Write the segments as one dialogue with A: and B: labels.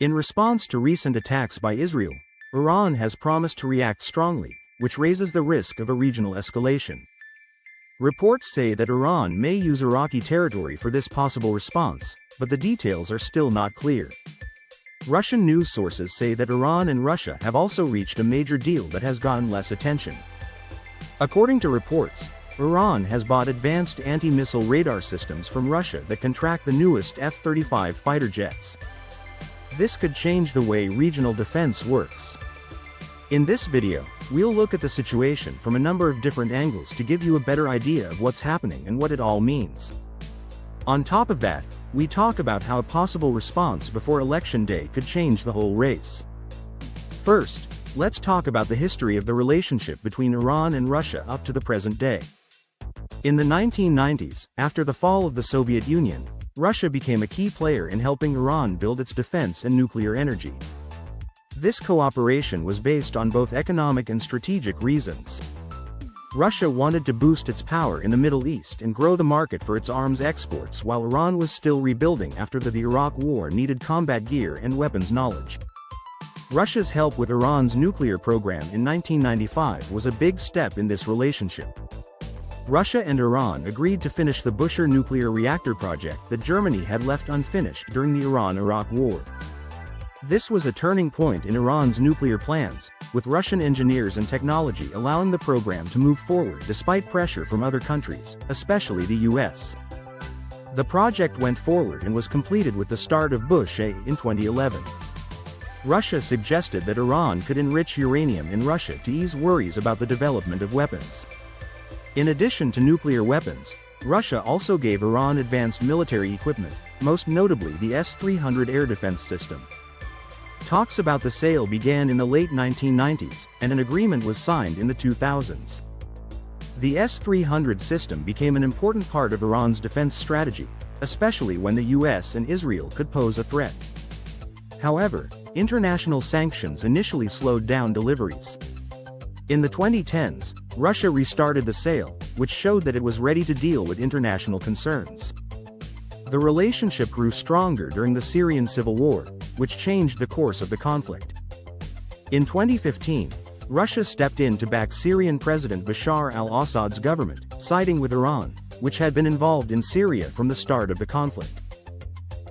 A: In response to recent attacks by Israel, Iran has promised to react strongly, which raises the risk of a regional escalation. Reports say that Iran may use Iraqi territory for this possible response, but the details are still not clear. Russian news sources say that Iran and Russia have also reached a major deal that has gotten less attention. According to reports, Iran has bought advanced anti-missile radar systems from Russia that can track the newest F-35 fighter jets. This could change the way regional defense works. In this video, we'll look at the situation from a number of different angles to give you a better idea of what's happening and what it all means. On top of that, we talk about how a possible response before election day could change the whole race. First, let's talk about the history of the relationship between Iran and Russia up to the present day. In the 1990s, after the fall of the Soviet Union, Russia became a key player in helping Iran build its defense and nuclear energy. This cooperation was based on both economic and strategic reasons. Russia wanted to boost its power in the Middle East and grow the market for its arms exports while Iran was still rebuilding after the Iraq War needed combat gear and weapons knowledge. Russia's help with Iran's nuclear program in 1995 was a big step in this relationship. Russia and Iran agreed to finish the Bushehr nuclear reactor project that Germany had left unfinished during the Iran-Iraq War. This was a turning point in Iran's nuclear plans, with Russian engineers and technology allowing the program to move forward despite pressure from other countries, especially the US. The project went forward and was completed with the start of Bushehr in 2011. Russia suggested that Iran could enrich uranium in Russia to ease worries about the development of weapons. In addition to nuclear weapons, Russia also gave Iran advanced military equipment, most notably the S-300 air defense system. Talks about the sale began in the late 1990s, and an agreement was signed in the 2000s. The S-300 system became an important part of Iran's defense strategy, especially when the US and Israel could pose a threat. However, international sanctions initially slowed down deliveries. In the 2010s, Russia restarted the sale, which showed that it was ready to deal with international concerns. The relationship grew stronger during the Syrian civil war, which changed the course of the conflict. In 2015, Russia stepped in to back Syrian President Bashar al-Assad's government, siding with Iran, which had been involved in Syria from the start of the conflict.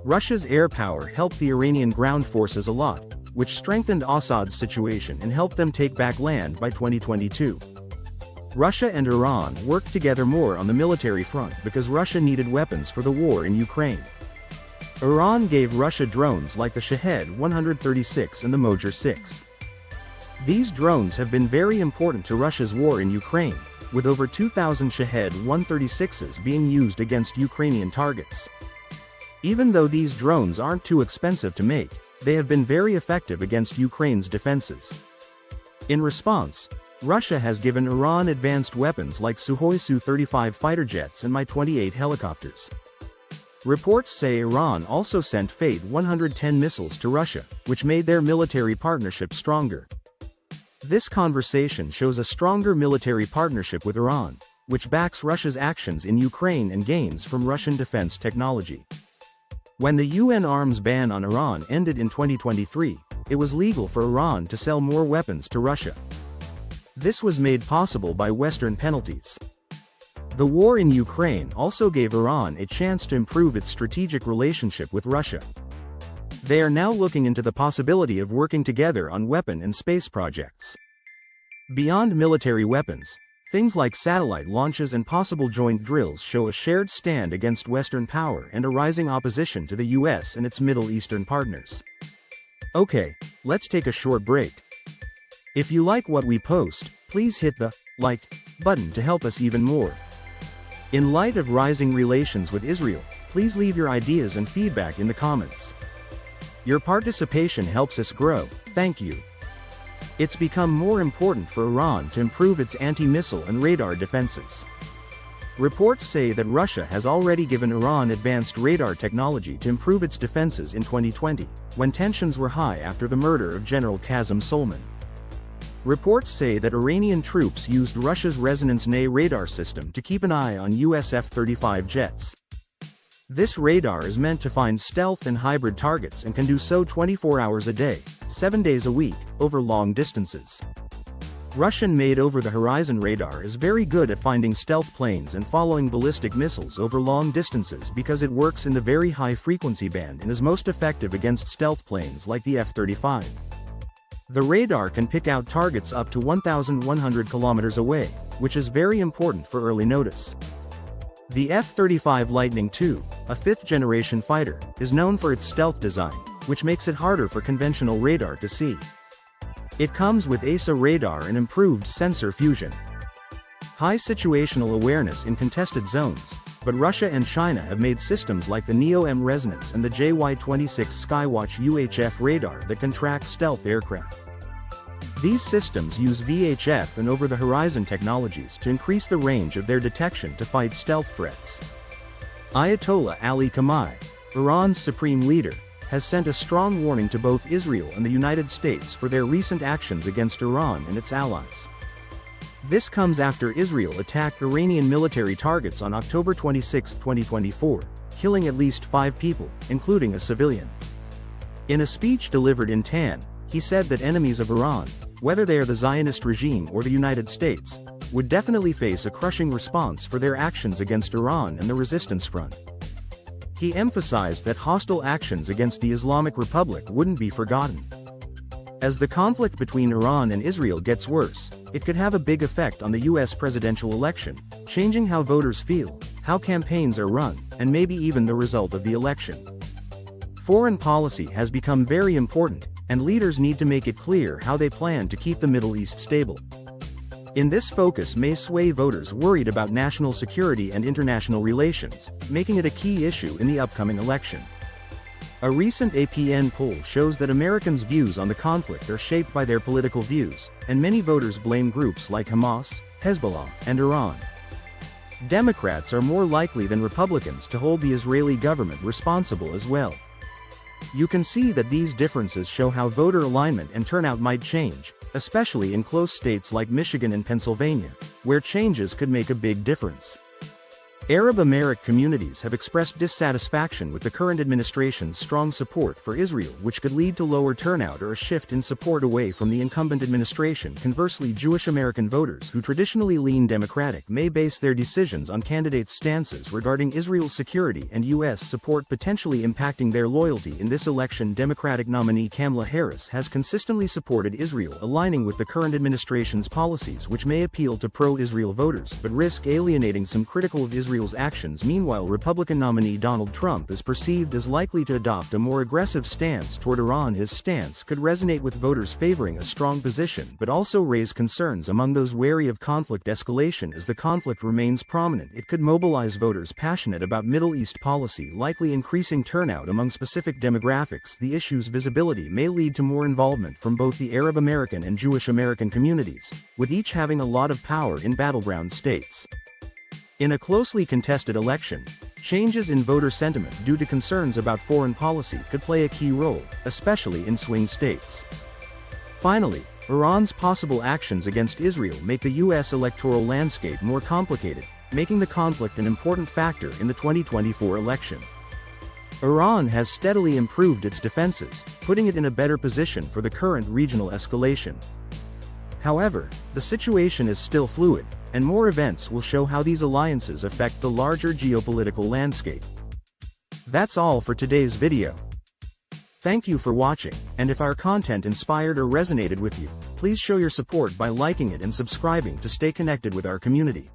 A: Russia's air power helped the Iranian ground forces a lot, which strengthened Assad's situation and helped them take back land by 2022. Russia and Iran worked together more on the military front because Russia needed weapons for the war in Ukraine. Iran gave Russia drones like the Shahed 136 and the Mojer 6. These drones have been very important to Russia's war in Ukraine, with over 2,000 Shahed 136s being used against Ukrainian targets. Even though these drones aren't too expensive to make, they have been very effective against Ukraine's defenses. In response, Russia has given Iran advanced weapons like Sukhoi Su-35 fighter jets and Mi-28 helicopters. Reports say Iran also sent Fate 110 missiles to Russia, which made their military partnership stronger. This conversation shows a stronger military partnership with Iran, which backs Russia's actions in Ukraine and gains from Russian defense technology. When the UN arms ban on Iran ended in 2023, it was legal for Iran to sell more weapons to Russia. This was made possible by Western penalties. The war in Ukraine also gave Iran a chance to improve its strategic relationship with Russia. They are now looking into the possibility of working together on weapon and space projects. Beyond military weapons, things like satellite launches and possible joint drills show a shared stand against Western power and a rising opposition to the US and its Middle Eastern partners. Okay, let's take a short break. If you like what we post, please hit the like button to help us even more. In light of rising relations with Israel, please leave your ideas and feedback in the comments. Your participation helps us grow, thank you. It's become more important for Iran to improve its anti-missile and radar defenses. Reports say that Russia has already given Iran advanced radar technology to improve its defenses in 2020, when tensions were high after the murder of General Qasem Soleimani. Reports say that Iranian troops used Russia's Resonance-NA radar system to keep an eye on US F-35 jets. This radar is meant to find stealth and hybrid targets and can do so 24 hours a day, 7 days a week, over long distances. Russian-made over-the-horizon radar is very good at finding stealth planes and following ballistic missiles over long distances because it works in the very high frequency band and is most effective against stealth planes like the F-35. The radar can pick out targets up to 1,100 kilometers away, which is very important for early notice. The F-35 Lightning II, a fifth-generation fighter, is known for its stealth design, which makes it harder for conventional radar to see. It comes with AESA radar and improved sensor fusion. High situational awareness in contested zones, but Russia and China have made systems like the NEO-M Resonance and the JY-26 Skywatch UHF radar that can track stealth aircraft. These systems use VHF and over-the-horizon technologies to increase the range of their detection to fight stealth threats. Ayatollah Ali Khamenei, Iran's supreme leader, has sent a strong warning to both Israel and the United States for their recent actions against Iran and its allies. This comes after Israel attacked Iranian military targets on October 26, 2024, killing at least 5 people, including a civilian. In a speech delivered in Tehran, he said that enemies of Iran, whether they are the Zionist regime or the United States, would definitely face a crushing response for their actions against Iran and the resistance front. He emphasized that hostile actions against the Islamic Republic wouldn't be forgotten. As the conflict between Iran and Israel gets worse, it could have a big effect on the US presidential election, changing how voters feel, how campaigns are run, and maybe even the result of the election. Foreign policy has become very important, and leaders need to make it clear how they plan to keep the Middle East stable. In this focus may sway voters worried about national security and international relations, making it a key issue in the upcoming election. A recent APN poll shows that Americans' views on the conflict are shaped by their political views, and many voters blame groups like Hamas, Hezbollah, and Iran. Democrats are more likely than Republicans to hold the Israeli government responsible as well. You can see that these differences show how voter alignment and turnout might change, especially in close states like Michigan and Pennsylvania, where changes could make a big difference. Arab American communities have expressed dissatisfaction with the current administration's strong support for Israel, which could lead to lower turnout or a shift in support away from the incumbent administration. Conversely, Jewish American voters who traditionally lean Democratic may base their decisions on candidates' stances regarding Israel's security and U.S. support, potentially impacting their loyalty. In this election, Democratic nominee Kamala Harris has consistently supported Israel, aligning with the current administration's policies, which may appeal to pro-Israel voters but risk alienating some critical of Israel's actions. Meanwhile, Republican nominee Donald Trump is perceived as likely to adopt a more aggressive stance toward Iran. His stance could resonate with voters favoring a strong position but also raise concerns among those wary of conflict escalation. As the conflict remains prominent, it could mobilize voters passionate about Middle East policy, likely increasing turnout among specific demographics. The issue's visibility may lead to more involvement from both the Arab American and Jewish American communities, with each having a lot of power in battleground states. In a closely contested election, changes in voter sentiment due to concerns about foreign policy could play a key role, especially in swing states. Finally, Iran's possible actions against Israel make the U.S. electoral landscape more complicated, making the conflict an important factor in the 2024 election. Iran has steadily improved its defenses, putting it in a better position for the current regional escalation. However, the situation is still fluid, and more events will show how these alliances affect the larger geopolitical landscape. That's all for today's video. Thank you for watching, and if our content inspired or resonated with you, please show your support by liking it and subscribing to stay connected with our community.